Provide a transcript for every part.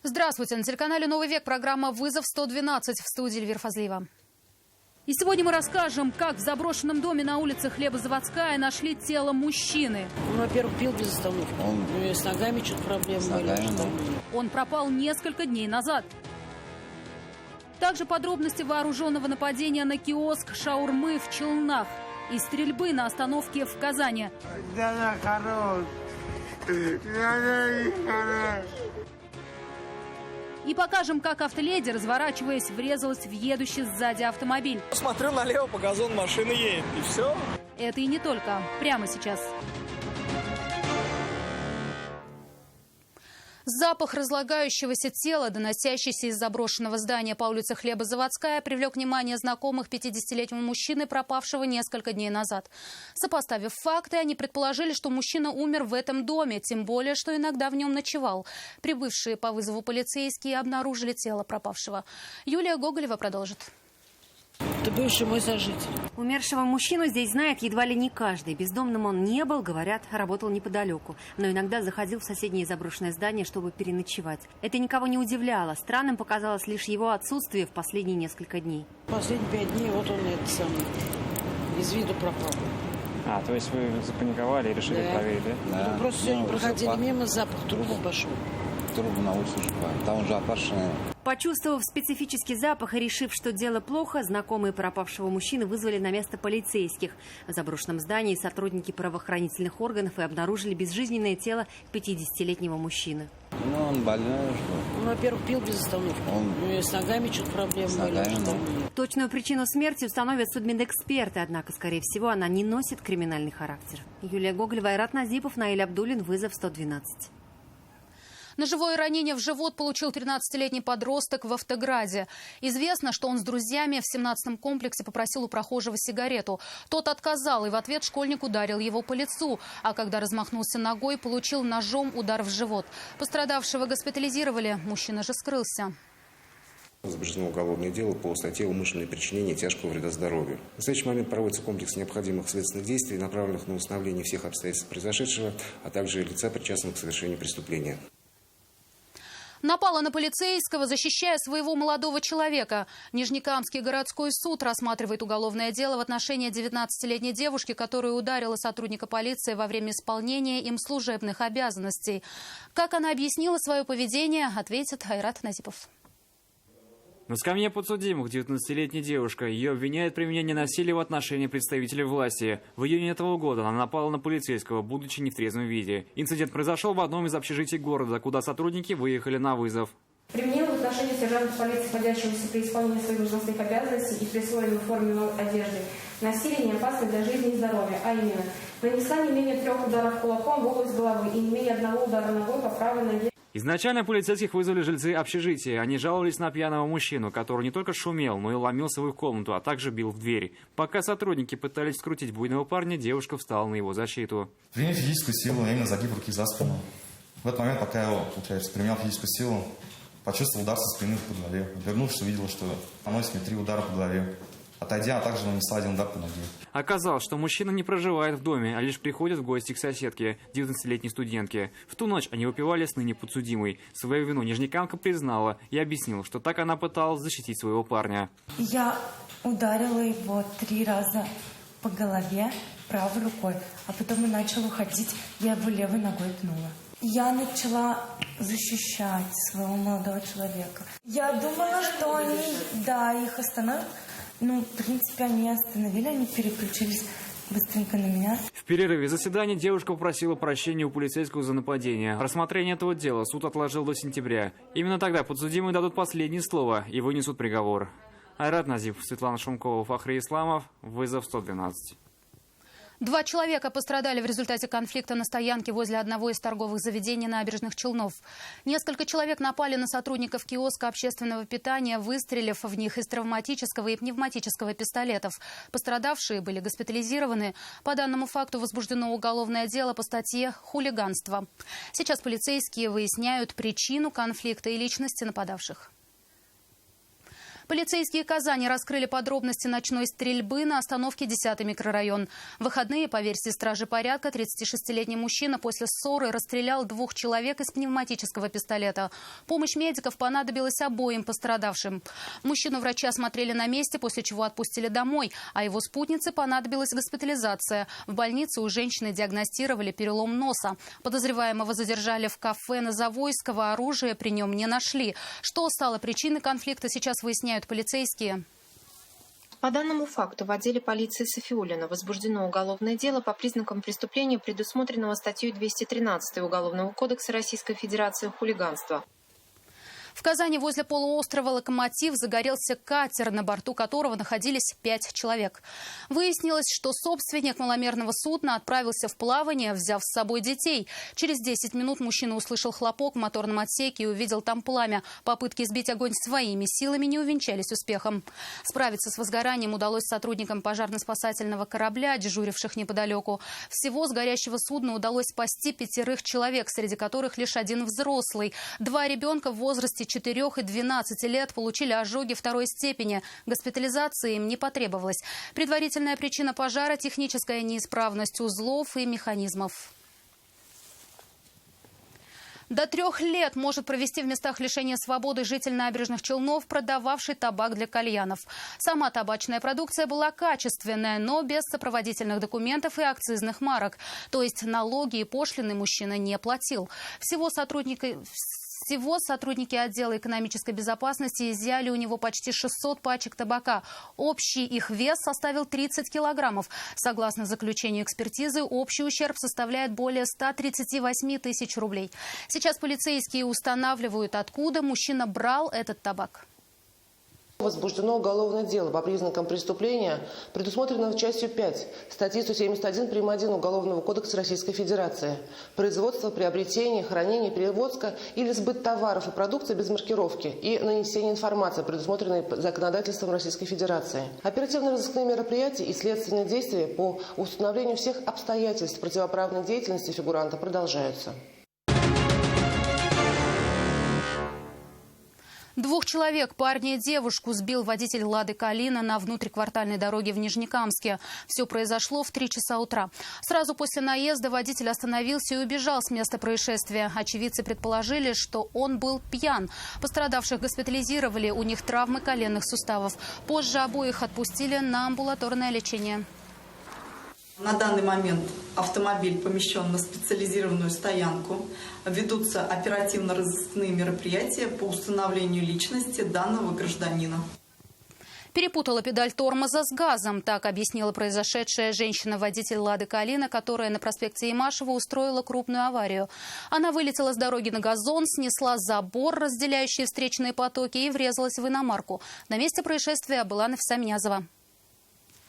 Здравствуйте. На телеканале «Новый век» программа «Вызов 112» в студии Эльвира Фазлиева. И сегодня мы расскажем, как в заброшенном доме на улице Хлебозаводская нашли тело мужчины. Он, во-первых, пил без остановки. С ногами что-то проблемы были. Он пропал несколько дней назад. Также подробности вооруженного нападения на киоск шаурмы в Челнах и стрельбы на остановке в Казани. И покажем, как автоледи, разворачиваясь, врезалась в едущий сзади автомобиль. Смотрю налево, по газону машина едет, и все. Это и не только. Прямо сейчас. Запах разлагающегося тела, доносящийся из заброшенного здания по улице Хлебозаводская, привлек внимание знакомых 50-летнего мужчины, пропавшего несколько дней назад. Сопоставив факты, они предположили, что мужчина умер в этом доме, тем более, что иногда в нем ночевал. Прибывшие по вызову полицейские обнаружили тело пропавшего. Юлия Гоголева продолжит. Это бывший мой сожитель. Умершего мужчину здесь знает едва ли не каждый. Бездомным он не был, говорят, работал неподалеку. Но иногда заходил в соседнее заброшенное здание, чтобы переночевать. Это никого не удивляло. Странным показалось лишь его отсутствие в последние несколько дней. Последние 5 дней вот он из виду пропал. То есть вы запаниковали и решили проверить, да? Да. Мы просто сегодня проходили мимо, запах трубы пошел. Трубы на улице жива. Там уже опашенная. Почувствовав специфический запах и решив, что дело плохо, знакомые пропавшего мужчины вызвали на место полицейских. В заброшенном здании сотрудники правоохранительных органов и обнаружили безжизненное тело 50-летнего мужчины. Он больной. Он, во-первых, пил без остановки. С ногами что-то проблемы были. Точную причину смерти установят судмедэксперты, однако, скорее всего, она не носит криминальный характер. Юлия Гоголева, Айрат Назипов, Наиль Абдуллин, «Вызов 112». Ножевое ранение в живот получил 13-летний подросток в Автограде. Известно, что он с друзьями в 17-м комплексе попросил у прохожего сигарету. Тот отказал, и в ответ школьник ударил его по лицу. А когда размахнулся ногой, получил ножом удар в живот. Пострадавшего госпитализировали, мужчина же скрылся. Возбуждено уголовное дело по статье «Умышленное причинение тяжкого вреда здоровью». В настоящий момент проводится комплекс необходимых следственных действий, направленных на установление всех обстоятельств произошедшего, а также лица, причастных к совершению преступления. Напала на полицейского, защищая своего молодого человека. Нижнекамский городской суд рассматривает уголовное дело в отношении 19-летней девушки, которая ударила сотрудника полиции во время исполнения им служебных обязанностей. Как она объяснила свое поведение, ответит Айрат Назипов. На скамье подсудимых 19-летняя девушка. Ее обвиняют в применении насилия в отношении представителей власти. В июне этого года она напала на полицейского, будучи не в трезвом виде. Инцидент произошел в одном из общежитий города, куда сотрудники выехали на вызов. Применила в отношении сержанта полиции, находящегося при исполнении своих должностных обязанностей и присвоенной форменной одежды, насилие не опасно для жизни и здоровья, а именно нанесла не менее 3 ударов кулаком в область головы и не менее 1 удара ногой по правой ноге. Изначально полицейских вызвали жильцы общежития. Они жаловались на пьяного мужчину, который не только шумел, но и ломился в их комнату, а также бил в дверь. Пока сотрудники пытались скрутить буйного парня, девушка встала на его защиту. Применил физическую силу, именно загиб руки за спину. В этот момент, пока я, применял физическую силу, почувствовал удар со спины по голове. Вернувшись, увидел, что наносит мне 3 удара по голове. Отойдя, а также нанесла 1 удар по ноге. Оказалось, что мужчина не проживает в доме, а лишь приходит в гости к соседке, 19-летней студентке. В ту ночь они выпивали с ныне подсудимой. Свою вину нижнекамка признала и объяснила, что так она пыталась защитить своего парня. Я ударила его 3 раза по голове правой рукой, а потом он начал уходить, я его левой ногой пнула. Я начала защищать своего молодого человека. Я думала, что они, их остановят. В принципе, они остановили, они переключились быстренько на меня. В перерыве заседания девушка попросила прощения у полицейского за нападение. Рассмотрение этого дела суд отложил до сентября. Именно тогда подсудимые дадут последнее слово и вынесут приговор. Айрат Назипов, Светлана Шумкова, Фахри Исламов, «Вызов 112». 2 человека пострадали в результате конфликта на стоянке возле одного из торговых заведений набережных Челнов. Несколько человек напали на сотрудников киоска общественного питания, выстрелив в них из травматического и пневматического пистолетов. Пострадавшие были госпитализированы. По данному факту возбуждено уголовное дело по статье «Хулиганство». Сейчас полицейские выясняют причину конфликта и личности нападавших. Полицейские Казани раскрыли подробности ночной стрельбы на остановке 10-й микрорайон. В выходные, по версии стражи порядка, 36-летний мужчина после ссоры расстрелял 2 человек из пневматического пистолета. Помощь медиков понадобилась обоим пострадавшим. Мужчину врачи осмотрели на месте, после чего отпустили домой, а его спутнице понадобилась госпитализация. В больнице у женщины диагностировали перелом носа. Подозреваемого задержали в кафе на Завойского, оружие при нем не нашли. Что стало причиной конфликта, сейчас выясняют полицейские. По данному факту в отделе полиции Сафиуллина возбуждено уголовное дело по признакам преступления, предусмотренного статьей 213 Уголовного кодекса Российской Федерации «Хулиганство». В Казани возле полуострова Локомотив загорелся катер, на борту которого находились 5 человек. Выяснилось, что собственник маломерного судна отправился в плавание, взяв с собой детей. Через 10 минут мужчина услышал хлопок в моторном отсеке и увидел там пламя. Попытки сбить огонь своими силами не увенчались успехом. Справиться с возгоранием удалось сотрудникам пожарно-спасательного корабля, дежуривших неподалеку. Всего с горящего судна удалось спасти 5 человек, среди которых лишь 1 взрослый. 2 ребенка в возрасте 4 и 12 лет получили ожоги 2-й степени. Госпитализации им не потребовалось. Предварительная причина пожара – техническая неисправность узлов и механизмов. До 3 лет может провести в местах лишения свободы житель Набережных Челнов, продававший табак для кальянов. Сама табачная продукция была качественная, но без сопроводительных документов и акцизных марок. То есть налоги и пошлины мужчина не платил. Всего сотрудники отдела экономической безопасности изъяли у него почти 600 пачек табака. Общий их вес составил 30 килограммов. Согласно заключению экспертизы, общий ущерб составляет более 138 тысяч рублей. Сейчас полицейские устанавливают, откуда мужчина брал этот табак. Возбуждено уголовное дело по признакам преступления, предусмотренного частью 5 статьи 171 прим. 1 Уголовного кодекса Российской Федерации. Производство, приобретение, хранение, перевозка или сбыт товаров и продукции без маркировки и нанесение информации, предусмотренной законодательством Российской Федерации. Оперативно-розыскные мероприятия и следственные действия по установлению всех обстоятельств противоправной деятельности фигуранта продолжаются. 2 человек, парня и девушку, сбил водитель «Лады Калина» на внутриквартальной дороге в Нижнекамске. Все произошло в 3 часа утра. Сразу после наезда водитель остановился и убежал с места происшествия. Очевидцы предположили, что он был пьян. Пострадавших госпитализировали, у них травмы коленных суставов. Позже обоих отпустили на амбулаторное лечение. На данный момент автомобиль помещен на специализированную стоянку. Ведутся оперативно-розыскные мероприятия по установлению личности данного гражданина. Перепутала педаль тормоза с газом. Так объяснила произошедшая женщина-водитель «Лады Калина», которая на проспекте Имашева устроила крупную аварию. Она вылетела с дороги на газон, снесла забор, разделяющий встречные потоки, и врезалась в иномарку. На месте происшествия была Нафиса Минязова.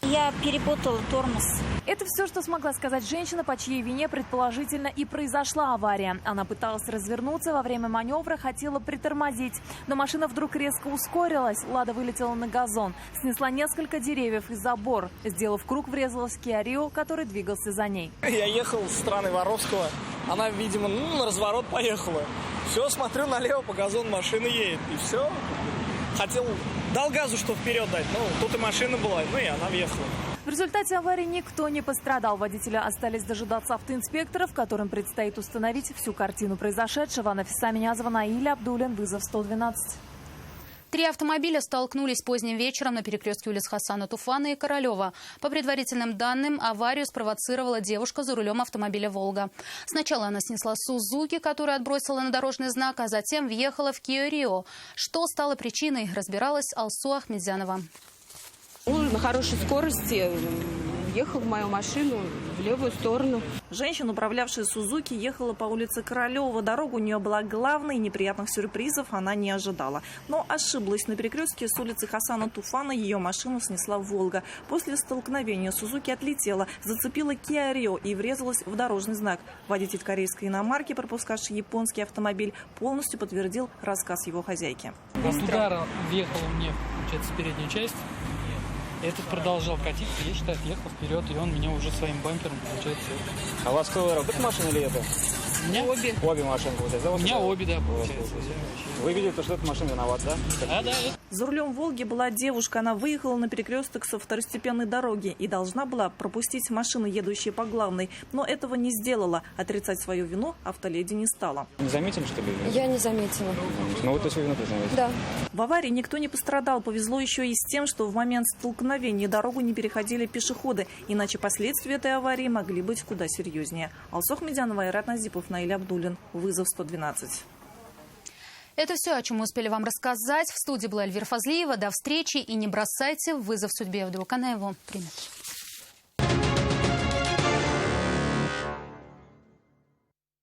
Я перепутала тормоз. Это все, что смогла сказать женщина, по чьей вине предположительно и произошла авария. Она пыталась развернуться, во время маневра хотела притормозить. Но машина вдруг резко ускорилась. «Лада» вылетела на газон, снесла несколько деревьев и забор. Сделав круг, врезалась в Kia Rio, который двигался за ней. Я ехал с стороны Воровского. Она, видимо, на разворот поехала. Все, смотрю налево, по газону машина едет. И все. Дал газу, что вперед дать. Тут и машина была, и она въехала. В результате аварии никто не пострадал. Водители остались дожидаться автоинспекторов, которым предстоит установить всю картину произошедшего. Нафиса Минязова, Наиля Абдулин, вызов 112. 3 автомобиля столкнулись поздним вечером на перекрестке улиц Хасана Туфана и Королева. По предварительным данным, аварию спровоцировала девушка за рулем автомобиля «Волга». Сначала она снесла «Сузуки», которую отбросила на дорожный знак, а затем въехала в Kia Rio. Что стало причиной, разбиралась Алсу Ахмедзянова. Он на хорошей скорости ехал в мою машину в левую сторону. Женщина, управлявшая «Сузуки», ехала по улице Королева. Дорога у нее была главной, неприятных сюрпризов она не ожидала. Но ошиблась. На перекрестке с улицы Хасана Туфана ее машину снесла «Волга». После столкновения «Сузуки» отлетела, зацепила Kia Rio и врезалась в дорожный знак. Водитель корейской иномарки, пропускавший японский автомобиль, полностью подтвердил рассказ его хозяйки. От удара въехал мне, получается, в переднюю часть. Этот продолжал катиться, я, считаю, отъехал вперед, и он меня уже своим бампером, получается. А у вас какой выбор? Это машина или это? У меня? Обе машины, получается. У меня обе, да, получается. Вы видели, что эта машина виновата, да? Да. За рулем «Волги» была девушка. Она выехала на перекресток со второстепенной дороги и должна была пропустить машины, едущие по главной. Но этого не сделала. Отрицать свою вину автоледи не стала. Не заметили, что ли? Я не заметила. Ну вот то есть вы вину признаете? Да. В аварии никто не пострадал. Повезло еще и с тем, что в момент столкновения дорогу не переходили пешеходы. Иначе последствия этой аварии могли быть куда серьезнее. Алсох Медянова, Айрат Назипов, Наиль Абдуллин. Вызов 112. Это все, о чем мы успели вам рассказать. В студии была Эльвира Фазлиева. До встречи и не бросайте вызов судьбе. Я Канаеву. Привет.